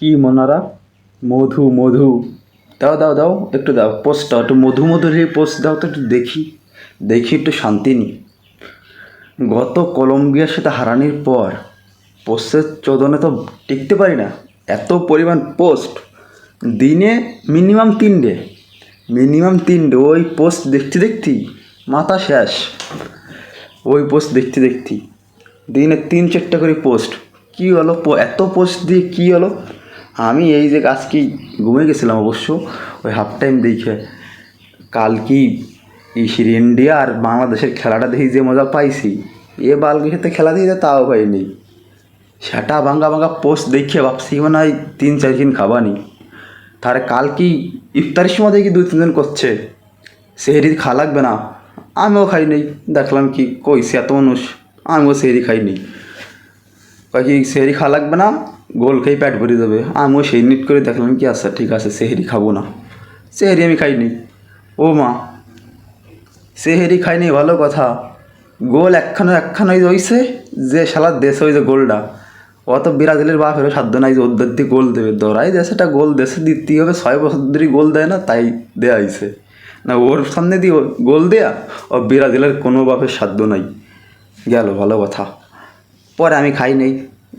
কি মনারা? মধু মধু, দাও দাও দাও, একটু দাও পোস্টটা, একটু মধু মধুর এই পোস্ট দাও তো, একটু দেখি দেখি, একটু শান্তি নি। গত কলম্বিয়ার সাথে হারানির পর পোস্টের চোদনে তো টিকতে পারি না। এত পরিমাণ পোস্ট, দিনে মিনিমাম তিনটে ওই পোস্ট দেখতে দেখতেই মাথা শেষ। ওই পোস্ট দেখতে দেখতেই দিনে 3-4টা করে পোস্ট। কী হলো এত পোস্ট দিয়ে কী হলো? আমি এই যে আজকেই ঘুমিয়ে গেছিলাম অবশ্য, ওই হাফ টাইম দেখে। কালকেই ইন্ডিয়া আর বাংলাদেশের খেলাটা দেখি যে মজা পাইছি, এ বালকের সাথে খেলা দিয়ে তাও পাইনি। সেটা ভাঙ্গা ভাঙ্গা পোস্ট দেখে ভাবছি মানে হয় 3-4 দিন খাবানি। তার কালকেই ইফতারের সময় দেখি 2-3 জন করছে সেহরি খা লাগবে না, আমিও খাই নেই। দেখলাম কি কইছে এত মানুষ, আমিও সেহরি খাই নেই। কয় কি সেহরি খাওয়া লাগবে না, গোল খেয়ে পেট ভরে যাবে। আমিও সেই নিট করে দেখলাম কি আচ্ছা ঠিক আছে সেহরি খাবো না, সেহরি আমি খাইনি। ও মা, সেহরি খাইনি ভালো কথা, গোল একখানা হইছে যে শালার দেশে ওই যে গোলটা, অত ব্রাজিলের বাপেরও সাধ্য নাই যে ওদের দিয়ে গোল দেবে। দৌড়াই দেশেটা গোল দেশে দিতেই হবে, 6 বছর ধরে গোল দেয় না, তাই দেয়া হয়েছে না। ওর সামনে দিয়ে গোল দেয়া ও ব্রাজিলের কোনো বাপের সাধ্য নাই। গেল ভালো কথা। পরে আমি খাই নেই,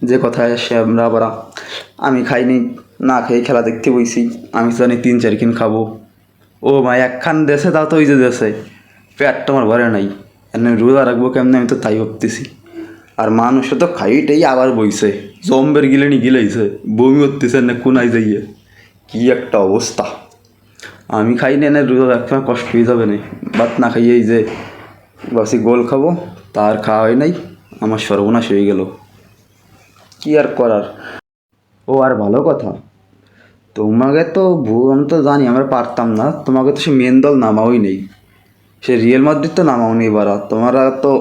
যে কথায় সে আমরা আবার আমি খাই নেই, না খেয়ে খেলা দেখতে বইছি। আমি জানি 3-4 দিন খাবো। ও মা, একখান দেশে তাও তো ওই যে দেশে পেটটা আমার ভরে নাই, এমনি রোজা রাখবো কেমনি আমি তো তাই ভাবতেছি। আর মানুষে তো খাইটেই আবার বইছে, জম্বের গিলাইছে, বমি করতেছে না কোনায় যাইয়ে। কি একটা অবস্থা! আমি খাই না, এনে রোজা রাখতে আমার কষ্ট হয়ে যাবে না। ভাত না খাইয়ে এই যে বাসি গোল খাবো, তার খাওয়া হয় নাই, আমার সর্বনাশ হয়ে গেল। কি আর করার। ও আর ভালো কথা, তোমাকে তো আমি তো জানি আমরা পারতাম না, তোমাকে তো সে মেন দল নামাওই নেই, সে রিয়েল মাদ্রিদ তো নামাও নেই। এবার তোমরা তো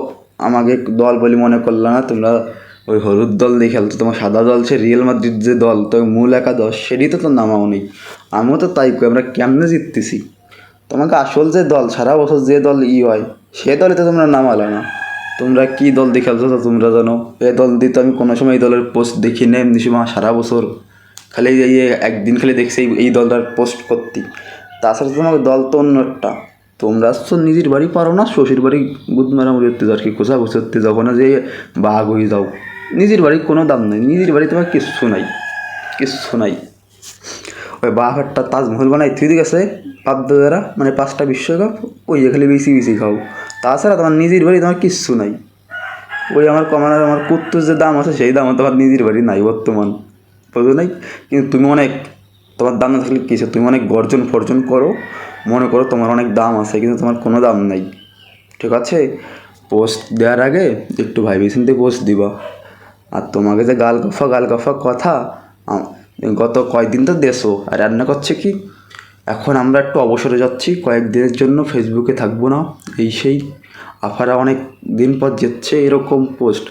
আমাকে দল বলি মনে করলে না, তোমরা ওই হলুদ দল দিয়ে খেলতো, তোমার সাদা দল সে রিয়েল মাদ্রিদ যে দল, তো মূল একাদশ সেটি তো নামাও নেই। আমিও তো তাই করি, আমরা কেমনে জিততেছি। তোমাকে আসল যে দল সারা বছর যে দল হয় সে দলে তো তোমরা নামালে না। তোমরা কি দল দিয়ে খেলছো তো তোমরা জানো। এ দল দিয়ে তো আমি কোনো সময় এই দলের পোস্ট দেখি না, এমনি সময় সারা বছর খালি এই একদিন খালি দেখছি এই দলটার পোস্ট করতে। তাছাড়া তোমাকে দল তো অন্য একটা। তোমরা তো নিজের বাড়ি পারো না, শ্বশুর বাড়ি গুদ মারামারি করতে যাও, আর কি খোঁচা করতে যাবো না যে বাঘ হয়ে যাও। নিজের বাড়ির কোনো দাম নেই, নিজের বাড়ি তোমার কিচ্ছু নাই, কিচ্ছু নাই। ওই বাহারটা তাজমহল বানাই থুই গেছে পাবদাদারা, মানে 5টা বিশ্বকাপ, ওই খালি বেশি খাও। তাছাড়া তোমার নিজের বাড়ি তোমার কিচ্ছু নাই। ওই আমার কমানোর আমার কুত্তুর যে দাম আছে সেই দামও তোমার নিজের বাড়ি নাই বর্তমান, বুঝো নাই। কিন্তু তুমি অনেক, তোমার দাম না থাকলে কিছু, তুমি অনেক গর্জন ফর্জন করো, মনে করো তোমার অনেক দাম আছে, কিন্তু তোমার কোনো দাম নাই। ঠিক আছে, পোস্ট দেওয়ার আগে একটু ভাইবে চিন্তে পোস্ট দিবা। আর তোমাকে যে গাল গফা কথা, গত কয়েকদিন তো দেশো আর রান্না করছে কি, এখন আমরা একটু অবসরে যাচ্ছি কয়েকদিনের জন্য, ফেসবুকে থাকবো না, এই সেই। আফারা অনেক দিন পর যাচ্ছে এরকম পোস্ট।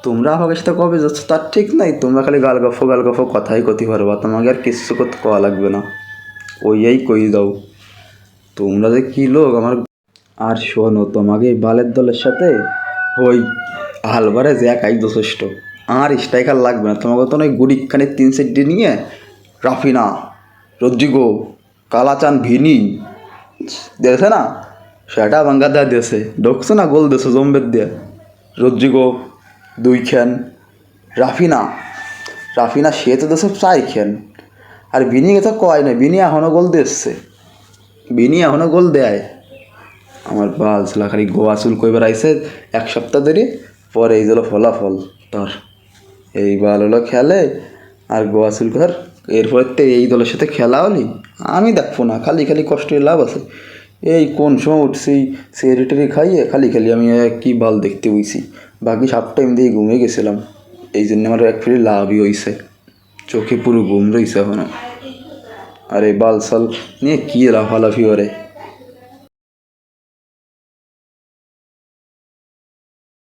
তোমরা আমাকে সাথে কবে যাচ্ছ তার ঠিক নাই, তোমরা খালি গাল গফ কথাই কতি পারবা, তোমাকে আর কিছু করতে কওয়া লাগবে না, ওই কই দাও। তোমরা যে কী লোক আমার। আর শোনো, তোমাকে এই বালের দলের সাথে ওই হালবারে যে একাই যথেষ্ট, আর স্ট্রাইকার লাগবে না তোমাকে। তো ওই গুড়িখানে 3 সেট নিয়ে রাফিনা, রদ্রিগো, কালাচান, ভিনি দেখছে না, সেটা ভাঙ্গা দেওয়া দিয়েছে, ঢুকছে না গোল দিয়েছে জম্বের দিয়ে। রদ্রিগো 2 খান, রাফিনা সে তো দেশে 4 খান, আর ভিনি তো কয় না, ভিনি এখনও গোল দেয়। আমার বাল ছেলা খালি গোয়া চুল কইবার আইসে 1 সপ্তাহ ধরে, পরে এই হলো ফলাফল তোর। এই বাল হলো খেলে আর গোয়া চুল কর, এরপরে তো এই দলের সাথে খেলা হলি আমি দেখবো না, খালি কষ্টের লাভ আছে। এই কোন সময় উঠছি সেরিটারি খাইয়ে খালি আমি কি বাল দেখতে বইছি, বাকি 7 টাইম দিয়ে ঘুমিয়ে গেছিলাম। এই জন্য আমার অ্যাকচুয়ালি লাভই হয়েছে, চোখে পুরো ঘুম রয়েছে এখনো। আর এই বাল সাল নিয়ে কী লাফালাফি করে।